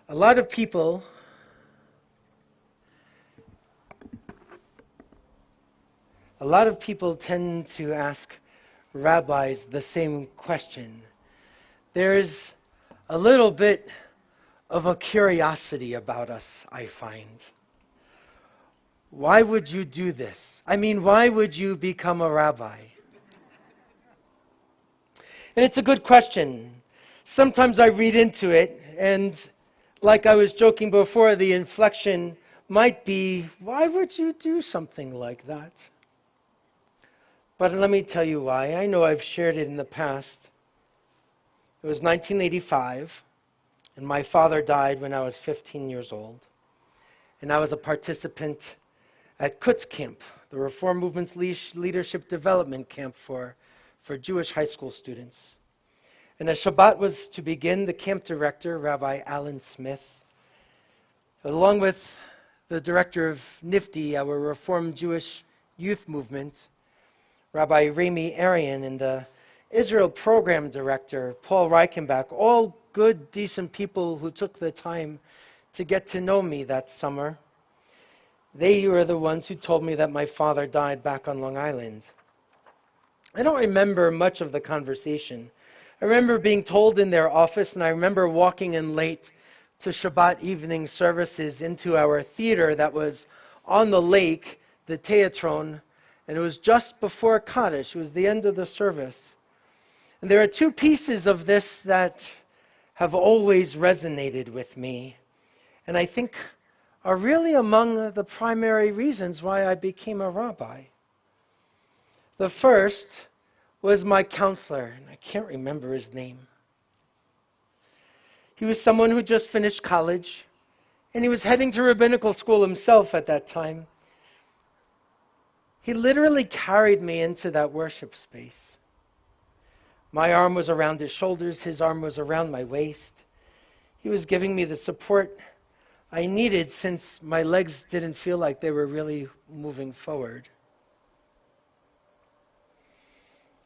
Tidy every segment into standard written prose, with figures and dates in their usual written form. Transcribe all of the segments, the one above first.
A lot of people tend to ask rabbis the same question. There's a little bit of a curiosity about us, I find. Why would you do this? I mean, why would you become a rabbi? And it's a good question. Sometimes I read into it, and like I was joking before, the inflection might be, why would you do something like that? But let me tell you why. I know I've shared it in the past. It was 1985, and my father died when I was 15 years old. And I was a participant at Kutz Camp, the Reform Movement's leadership development camp for Jewish high school students. And as Shabbat was to begin, the camp director, Rabbi Alan Smith, along with the director of NIFTY, our Reform Jewish Youth Movement, Rabbi Rami Arian, and the Israel Program Director, Paul Reichenbach, all good, decent people who took the time to get to know me that summer. They were the ones who told me that my father died back on Long Island. I don't remember much of the conversation. I remember being told in their office, and I remember walking in late to Shabbat evening services into our theater that was on the lake, the Teatron, and it was just before Kaddish. It was the end of the service. And there are two pieces of this that have always resonated with me, and I think are really among the primary reasons why I became a rabbi. The first was my counselor, and I can't remember his name. He was someone who just finished college, and he was heading to rabbinical school himself at that time. He literally carried me into that worship space. My arm was around his shoulders, his arm was around my waist. He was giving me the support I needed since my legs didn't feel like they were really moving forward.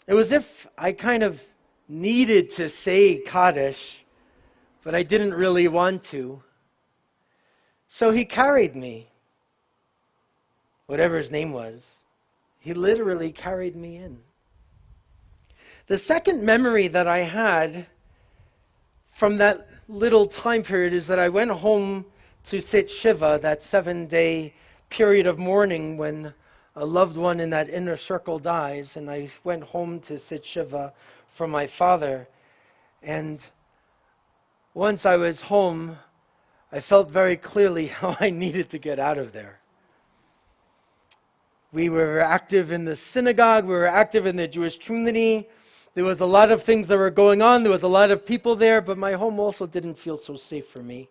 It was as if I kind of needed to say Kaddish, but I didn't really want to. So he carried me, whatever his name was. He literally carried me in. The second memory that I had from that little time period is that I went home to sit Shiva, that 7-day period of mourning when a loved one in that inner circle dies, and I went home to sit Shiva for my father. And once I was home, I felt very clearly how I needed to get out of there. We were active in the synagogue, we were active in the Jewish community. There was a lot of things that were going on, there was a lot of people there, but my home also didn't feel so safe for me.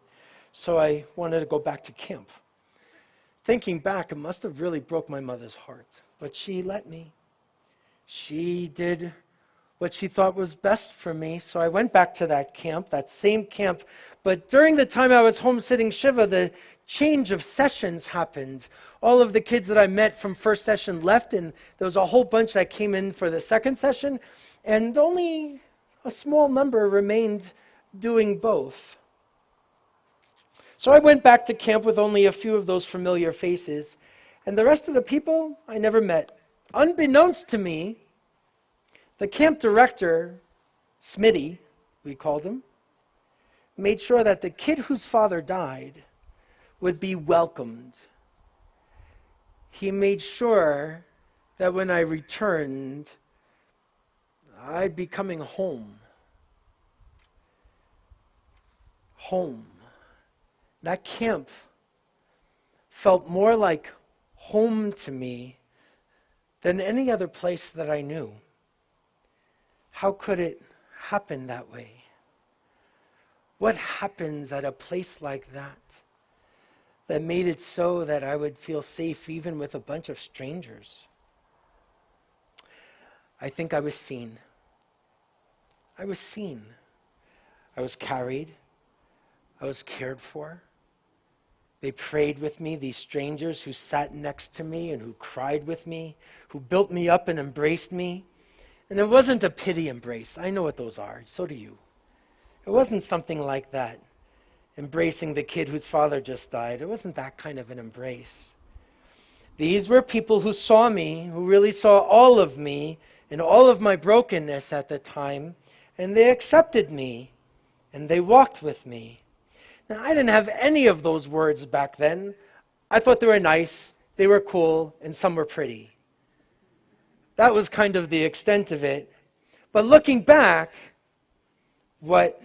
So I wanted to go back to camp. Thinking back, it must have really broke my mother's heart, but she let me. She did what she thought was best for me, so I went back to that camp, that same camp. But during the time I was home sitting Shiva, the change of sessions happened. All of the kids that I met from first session left, and there was a whole bunch that came in for the second session, and only a small number remained doing both. So I went back to camp with only a few of those familiar faces, and the rest of the people I never met. Unbeknownst to me, the camp director, Smitty, we called him, made sure that the kid whose father died would be welcomed. He made sure that when I returned, I'd be coming home. Home. That camp felt more like home to me than any other place that I knew. How could it happen that way? What happens at a place like that made it so that I would feel safe even with a bunch of strangers? I think I was seen. I was seen. I was carried. I was cared for. They prayed with me, these strangers who sat next to me and who cried with me, who built me up and embraced me. And it wasn't a pity embrace. I know what those are. So do you. It wasn't something like that. embracing the kid whose father just died. It wasn't that kind of an embrace. These were people who saw me, who really saw all of me and all of my brokenness at the time, and they accepted me, and they walked with me. Now, I didn't have any of those words back then. I thought they were nice, they were cool, and some were pretty. That was kind of the extent of it. But looking back, what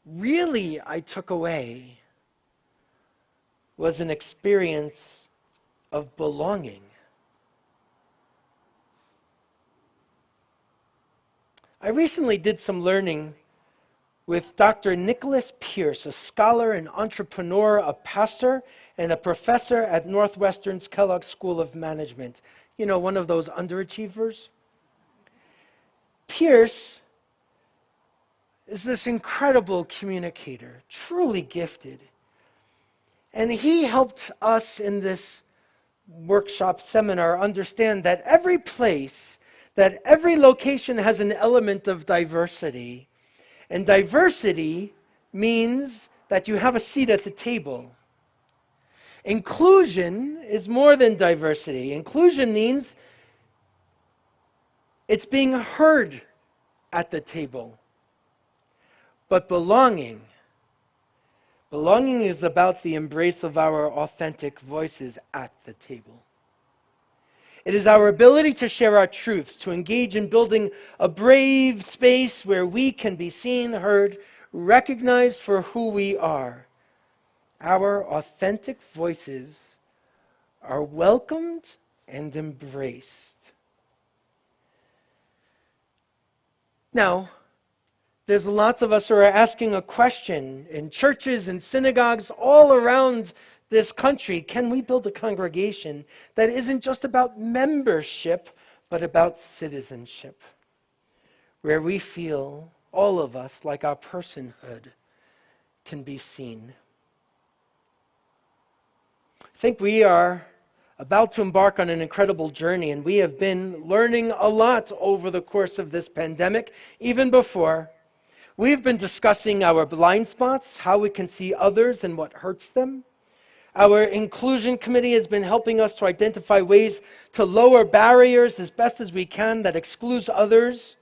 really I took away was an experience of belonging. I recently did some learning with Dr. Nicholas Pierce, a scholar, an entrepreneur, a pastor, and a professor at Northwestern's Kellogg School of Management. You know, one of those underachievers. Pierce is this incredible communicator, truly gifted. And he helped us in this workshop seminar understand that every place, that every location has an element of diversity. And diversity means that you have a seat at the table. Inclusion is more than diversity. Inclusion means it's being heard at the table. But belonging is about the embrace of our authentic voices at the table. It is our ability to share our truths, to engage in building a brave space where we can be seen, heard, recognized for who we are. Our authentic voices are welcomed and embraced. Now, there's lots of us who are asking a question in churches and synagogues all around this country. Can we build a congregation that isn't just about membership, but about citizenship? Where we feel, all of us, like our personhood can be seen. I think we are about to embark on an incredible journey, and we have been learning a lot over the course of this pandemic, even before. We've been discussing our blind spots, how we can see others and what hurts them. Our inclusion committee has been helping us to identify ways to lower barriers as best as we can that excludes others,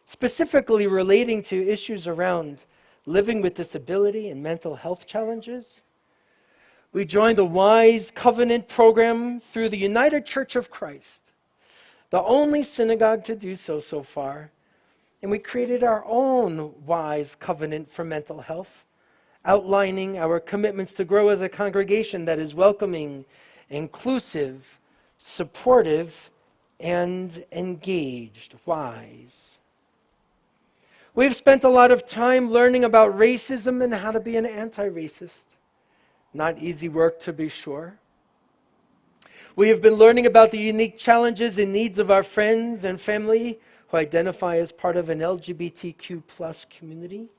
specifically relating to issues around living with disability and mental health challenges. We joined the WISE Covenant program through the United Church of Christ, the only synagogue to do so far. And we created our own WISE Covenant for mental health, outlining our commitments to grow as a congregation that is welcoming, inclusive, supportive, and engaged. WISE. We've spent a lot of time learning about racism and how to be an anti-racist. Not easy work, to be sure. We have been learning about the unique challenges and needs of our friends and family who identify as part of an LGBTQ plus community.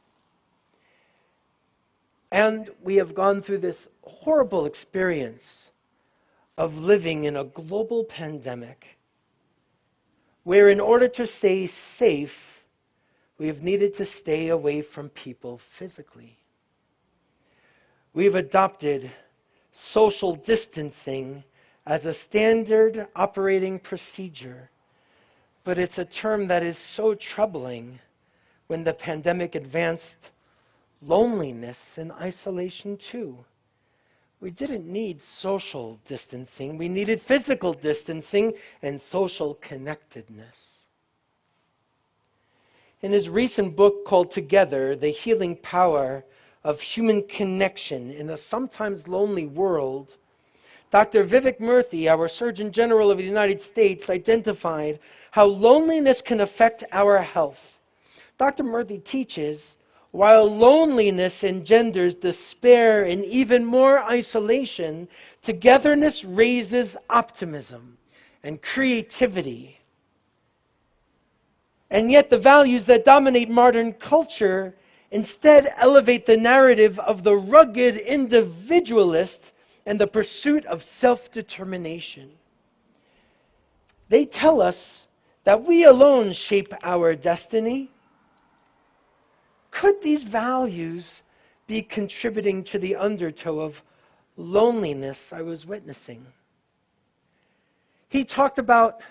And we have gone through this horrible experience of living in a global pandemic where in order to stay safe, we have needed to stay away from people physically. We've adopted social distancing as a standard operating procedure. But it's a term that is so troubling when the pandemic advanced loneliness and isolation too. We didn't need social distancing. We needed physical distancing and social connectedness. In his recent book called Together, The Healing Power of Human Connection in a Sometimes Lonely World, Dr. Vivek Murthy, our Surgeon General of the United States, identified how loneliness can affect our health. Dr. Murthy teaches, while loneliness engenders despair and even more isolation, togetherness raises optimism and creativity. And yet the values that dominate modern culture instead elevate the narrative of the rugged individualist and the pursuit of self-determination. They tell us that we alone shape our destiny. Could these values be contributing to the undertow of loneliness I was witnessing. He talked about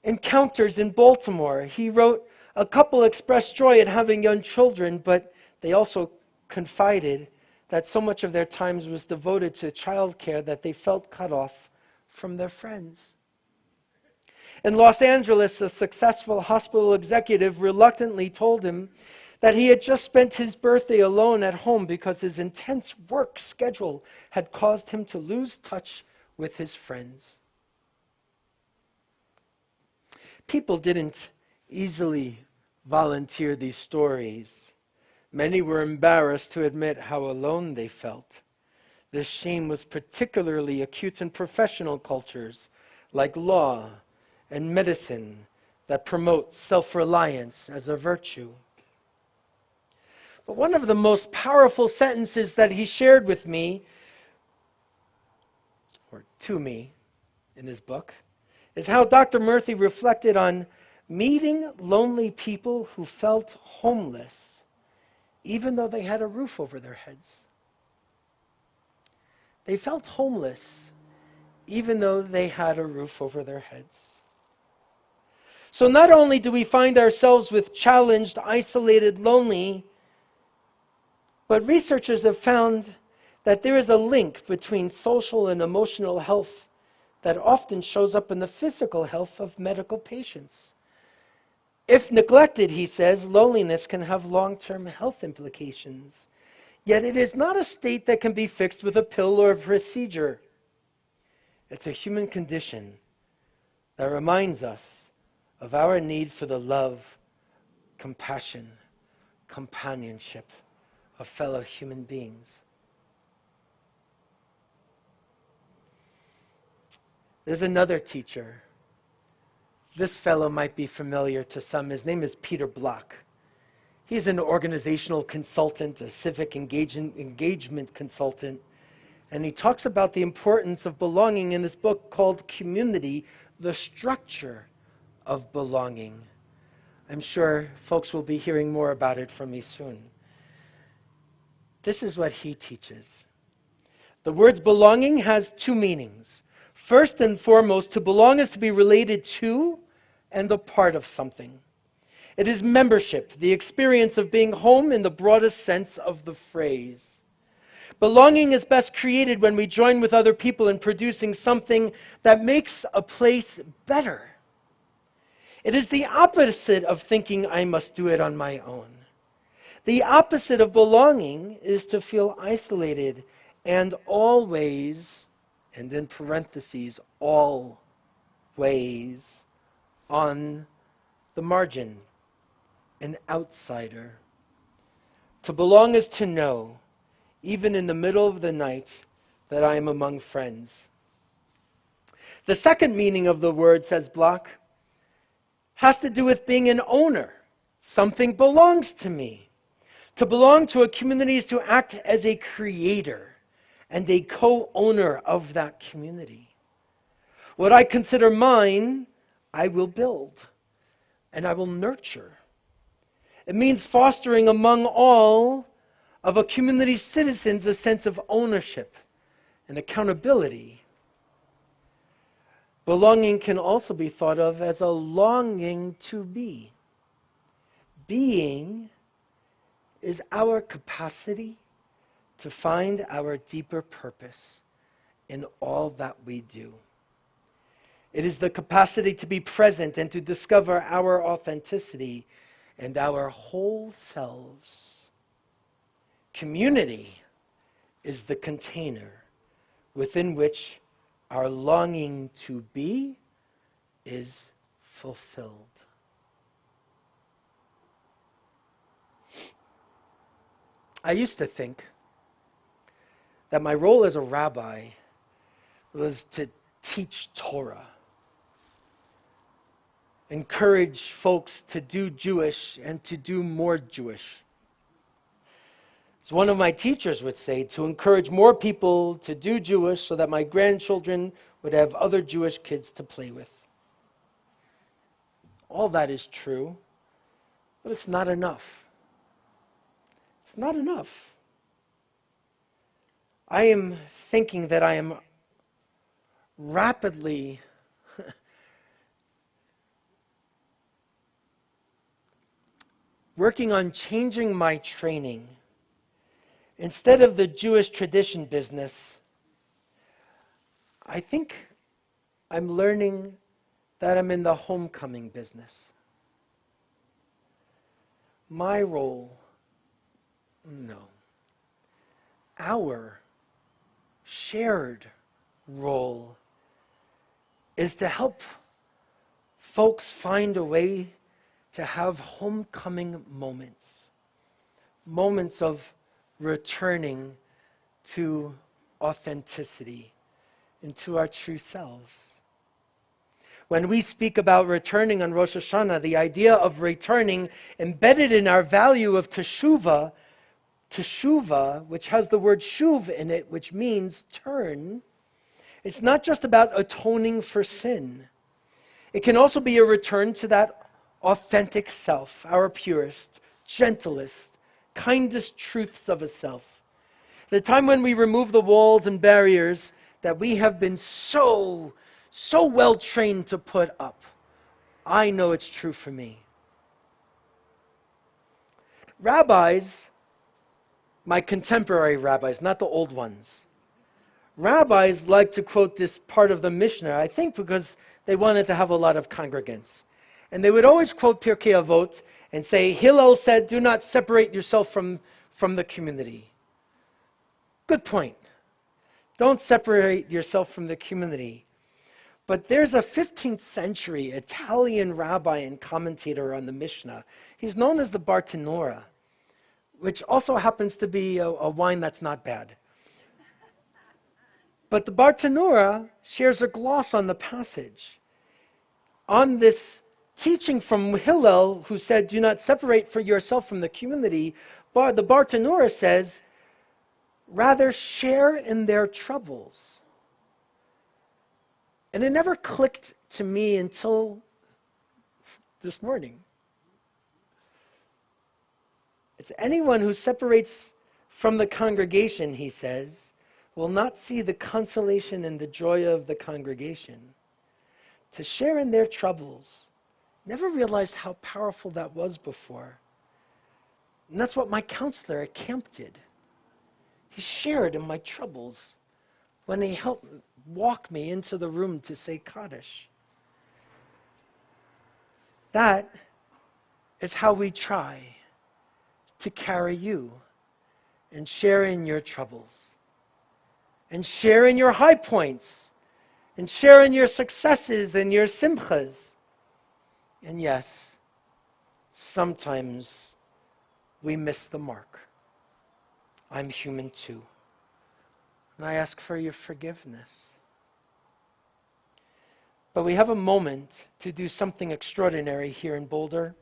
encounters in Baltimore. He wrote, "A couple expressed joy at having young children, but they also confided that so much of their times was devoted to childcare that they felt cut off from their friends." In Los Angeles, a successful hospital executive reluctantly told him that he had just spent his birthday alone at home because his intense work schedule had caused him to lose touch with his friends. People didn't easily volunteer these stories. Many were embarrassed to admit how alone they felt. This shame was particularly acute in professional cultures like law and medicine that promote self-reliance as a virtue. But one of the most powerful sentences that he shared with me, or to me, in his book, is how Dr. Murphy reflected on meeting lonely people who felt homeless, even though they had a roof over their heads. They felt homeless, even though they had a roof over their heads. So not only do we find ourselves with challenged, isolated, lonely, but researchers have found that there is a link between social and emotional health that often shows up in the physical health of medical patients. If neglected, he says, loneliness can have long-term health implications. Yet it is not a state that can be fixed with a pill or a procedure. It's a human condition that reminds us of our need for the love, compassion, companionship of fellow human beings. There's another teacher. This fellow might be familiar to some. His name is Peter Block. He's an organizational consultant, a civic engagement consultant, and he talks about the importance of belonging in his book called Community, the Structure of Belonging. I'm sure folks will be hearing more about it from me soon. This is what he teaches. The words belonging has two meanings. First and foremost, to belong is to be related to and a part of something. It is membership, the experience of being home in the broadest sense of the phrase. Belonging is best created when we join with other people in producing something that makes a place better. It is the opposite of thinking I must do it on my own. The opposite of belonging is to feel isolated and always, and in parentheses, always on the margin, an outsider. To belong is to know, even in the middle of the night, that I am among friends. The second meaning of the word, says Block, has to do with being an owner. Something belongs to me. To belong to a community is to act as a creator and a co-owner of that community. What I consider mine, I will build and I will nurture. It means fostering among all of a community's citizens a sense of ownership and accountability. Belonging can also be thought of as a longing to be. Being is our capacity to find our deeper purpose in all that we do. It is the capacity to be present and to discover our authenticity and our whole selves. Community is the container within which our longing to be is fulfilled. I used to think that my role as a rabbi was to teach Torah, encourage folks to do Jewish and to do more Jewish. As one of my teachers would say, to encourage more people to do Jewish so that my grandchildren would have other Jewish kids to play with. All that is true, but it's not enough. It's it's not enough. I am thinking that I am rapidly working on changing my training. Instead of the Jewish tradition business, I think I'm learning that I'm in the homecoming business. My role, no. Our shared role is to help folks find a way to have homecoming moments. Moments of returning to authenticity and to our true selves. When we speak about returning on Rosh HaShanah, the idea of returning embedded in our value of teshuvah, which has the word shuv in it, which means turn, it's not just about atoning for sin. It can also be a return to that authentic self, our purest, gentlest, kindest truths of a self. The time when we remove the walls and barriers that we have been so well trained to put up. I know it's true for me. Rabbis, my contemporary rabbis, not the old ones, rabbis like to quote this part of the Mishnah, I think because they wanted to have a lot of congregants. And they would always quote Pirkei Avot and say, Hillel said, do not separate yourself from the community. Good point. Don't separate yourself from the community. But there's a 15th century Italian rabbi and commentator on the Mishnah. He's known as the Bartenura, which also happens to be a wine that's not bad. But the Bartenura shares a gloss on the passage. On this teaching from Hillel, who said, do not separate for yourself from the community, the Bartenura says, rather share in their troubles. And it never clicked to me until this morning. It's anyone who separates from the congregation, he says, will not see the consolation and the joy of the congregation. To share in their troubles. Never realized how powerful that was before. And that's what my counselor at camp did. He shared in my troubles when he helped walk me into the room to say Kaddish. That is how we try to carry you and share in your troubles and share in your high points and share in your successes and your simchas. And yes, sometimes we miss the mark. I'm human too. And I ask for your forgiveness. But we have a moment to do something extraordinary here in Boulder.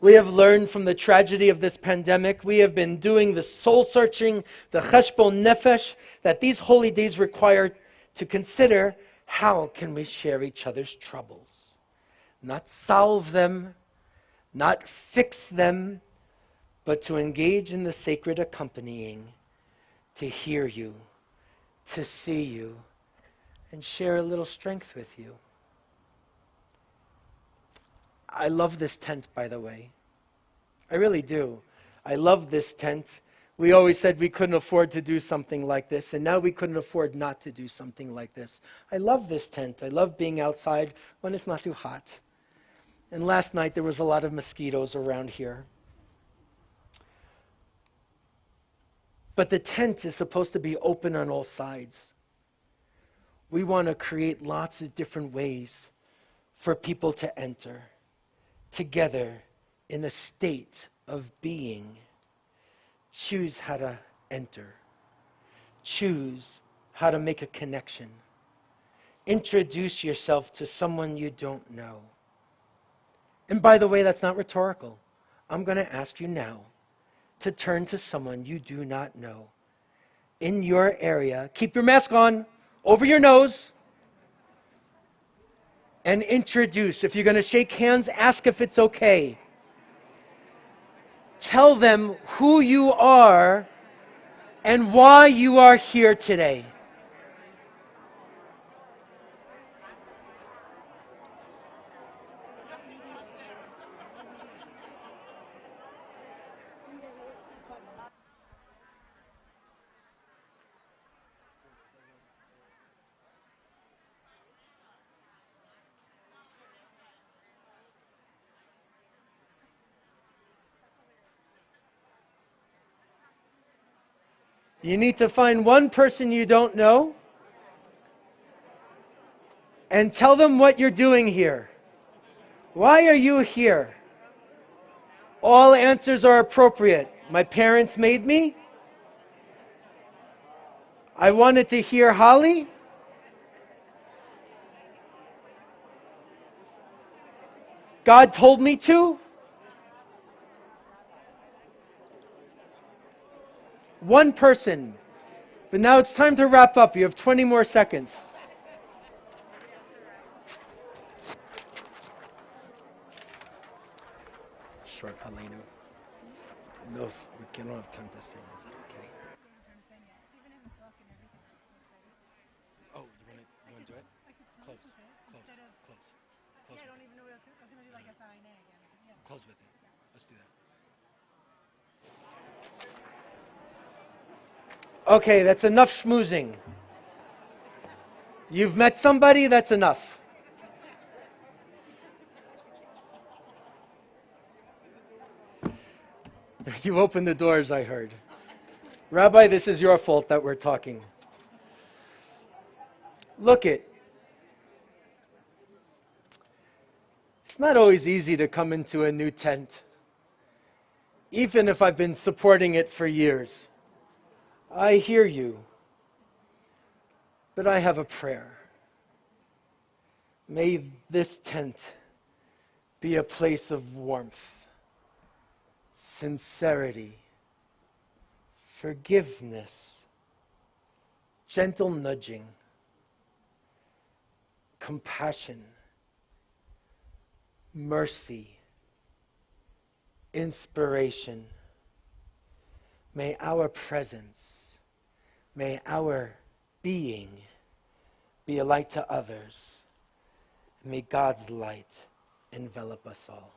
We have learned from the tragedy of this pandemic. We have been doing the soul-searching, the cheshbon nefesh, that these holy days require to consider how can we share each other's troubles. Not solve them, not fix them, but to engage in the sacred accompanying, to hear you, to see you, and share a little strength with you. I love this tent, by the way. I really do. I love this tent. We always said we couldn't afford to do something like this, and now we couldn't afford not to do something like this. I love this tent. I love being outside when it's not too hot. And last night there was a lot of mosquitoes around here. But the tent is supposed to be open on all sides. We want to create lots of different ways for people to enter together in a state of being. Choose how to enter. Choose how to make a connection. Introduce yourself to someone you don't know. And by the way, that's not rhetorical. I'm going to ask you now to turn to someone you do not know in your area. Keep your mask on, over your nose, and introduce. If you're going to shake hands, ask if it's okay. tell them who you are and why you are here today. You need to find one person you don't know and tell them what you're doing here. Why are you here? All answers are appropriate. My parents made me. I wanted to hear Holly. God told me to. One person. But now it's time to wrap up. You have 20 more seconds. Short, Helena. No, we don't have time to sing. Is that okay? Oh, you want to do it? Close. I don't even know what I was going to do, like HaShanah again. Close with it. Let's do that. Okay, that's enough schmoozing. You've met somebody, that's enough. You opened the doors, I heard. Rabbi, this is your fault that we're talking. Look it. It's not always easy to come into a new tent, even if I've been supporting it for years. I hear you, but I have a prayer. May this tent be a place of warmth, sincerity, forgiveness, gentle nudging, compassion, mercy, inspiration. May our presence, may our being be a light to others. May God's light envelop us all.